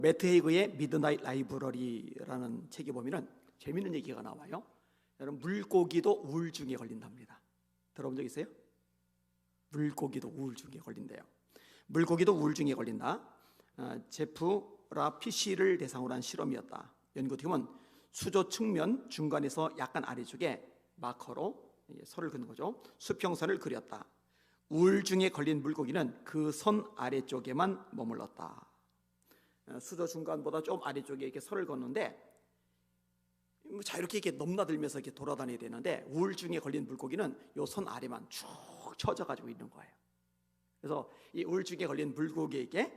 매트 헤이그의 미드나잇 라이브러리라는 책에 보면은 재밌는 얘기가 나와요. 여러분, 물고기도 우울증에 걸린답니다. 들어본 적 있어요? 물고기도 우울증에 걸린대요. 물고기도 우울증에 걸린다. 제프 라피시를 대상으로 한 실험이었다. 연구팀은 수조 측면 중간에서 약간 아래쪽에 마커로 선을 그은 거죠. 수평선을 그렸다. 우울증에 걸린 물고기는 그 선 아래쪽에만 머물렀다. 수조 중간보다 좀 아래쪽에 이렇게 선을 걷는데 자유롭게 이렇게 넘나들면서 이렇게 돌아다녀야 되는데, 우울증에 걸린 물고기는 이 선 아래만 쭉 쳐져 가지고 있는 거예요. 그래서 이 우울증에 걸린 물고기에게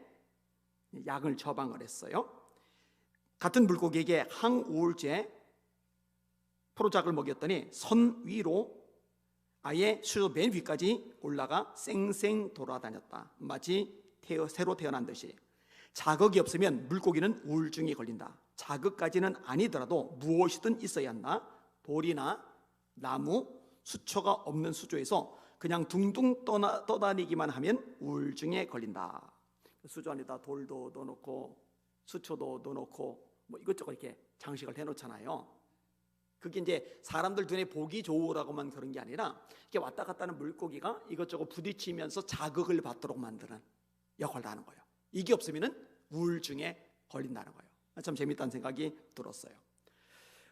약을 처방을 했어요. 같은 물고기에게 항우울제 프로작을 먹였더니 선 위로 아예 수조 맨 위까지 올라가 쌩쌩 돌아다녔다. 마치 새로 태어난 듯이. 자극이 없으면 물고기는 우울증이 걸린다. 자극까지는 아니더라도 무엇이든 있어야 한다. 돌이나 나무, 수초가 없는 수조에서 그냥 둥둥 떠다니기만 하면 우울증에 걸린다. 수조 안에다 돌도 넣어놓고 수초도 넣어놓고 뭐 이것저것 이렇게 장식을 해놓잖아요. 그게 이제 사람들 눈에 보기 좋으라고만 그런 게 아니라 이렇게 왔다 갔다 하는 물고기가 이것저것 부딪히면서 자극을 받도록 만드는 역할을 하는 거예요. 이게 없으면 우울증에 걸린다는 거예요. 참 재밌다는 생각이 들었어요.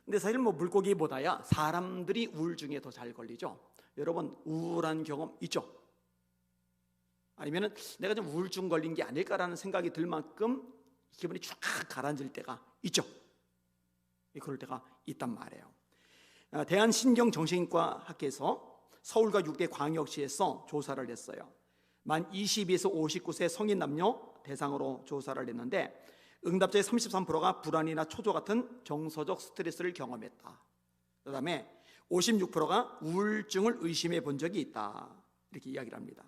근데 사실 뭐 물고기보다야 사람들이 우울증에 더 잘 걸리죠. 여러분, 우울한 경험 있죠? 아니면은 내가 좀 우울증 걸린 게 아닐까라는 생각이 들 만큼 기분이 쫙 가라앉을 때가 있죠. 그럴 때가 있단 말이에요. 대한신경정신과 학회에서 서울과 6대 광역시에서 조사를 했어요. 만 22에서 59세 성인 남녀 대상으로 조사를 했는데 응답자의 33%가 불안이나 초조 같은 정서적 스트레스를 경험했다. 그 다음에 56%가 우울증을 의심해 본 적이 있다. 이렇게 이야기를 합니다.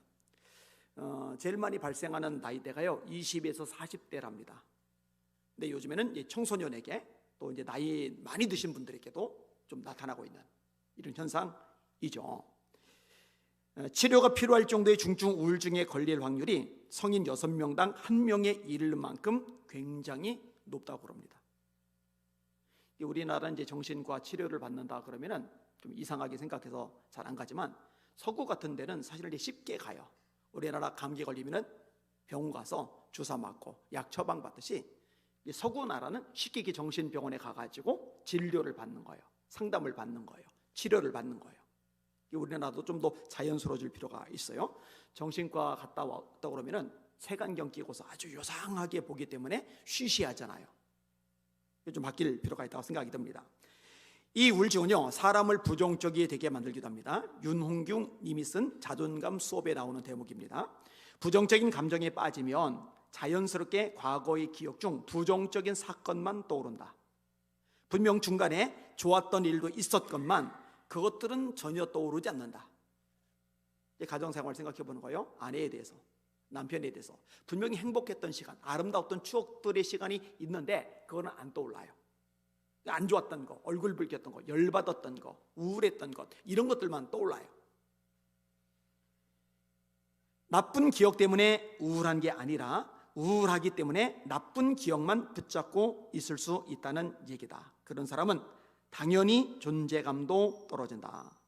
제일 많이 발생하는 나이대가요 20에서 40대랍니다. 근데 요즘에는 청소년에게 또 이제 나이 많이 드신 분들에게도 좀 나타나고 있는 이런 현상이죠. 치료가 필요할 정도의 중증 우울증에 걸릴 확률이 성인 6명당 1명에 이를 만큼 굉장히 높다고 그럽니다. 우리나라 이제 정신과 치료를 받는다 그러면은 좀 이상하게 생각해서 잘 안 가지만 서구 같은 데는 사실 이제 쉽게 가요. 우리나라 감기 걸리면은 병원 가서 주사 맞고 약 처방 받듯이 서구 나라는 쉽게 정신병원에 가가지고 진료를 받는 거예요. 상담을 받는 거예요. 치료를 받는 거예요. 우리나라도 좀 더 자연스러워질 필요가 있어요. 정신과 갔다 왔다 그러면은 색안경 끼고서 아주 요상하게 보기 때문에 쉬쉬하잖아요. 좀 바뀔 필요가 있다고 생각이 듭니다. 이 우울증은요 사람을 부정적이 되게 만들기도 합니다. 윤홍균 님이 쓴 자존감 수업에 나오는 대목입니다. 부정적인 감정에 빠지면 자연스럽게 과거의 기억 중 부정적인 사건만 떠오른다. 분명 중간에 좋았던 일도 있었건만 그것들은 전혀 떠오르지 않는다. 가정생활 생각해 보는 거예요. 아내에 대해서, 남편에 대해서 분명히 행복했던 시간, 아름다웠던 추억들의 시간이 있는데 그거는 안 떠올라요. 안 좋았던 거, 얼굴 붉혔던 거, 열받았던 거, 우울했던 것, 이런 것들만 떠올라요. 나쁜 기억 때문에 우울한 게 아니라 우울하기 때문에 나쁜 기억만 붙잡고 있을 수 있다는 얘기다. 그런 사람은 당연히 존재감도 떨어진다.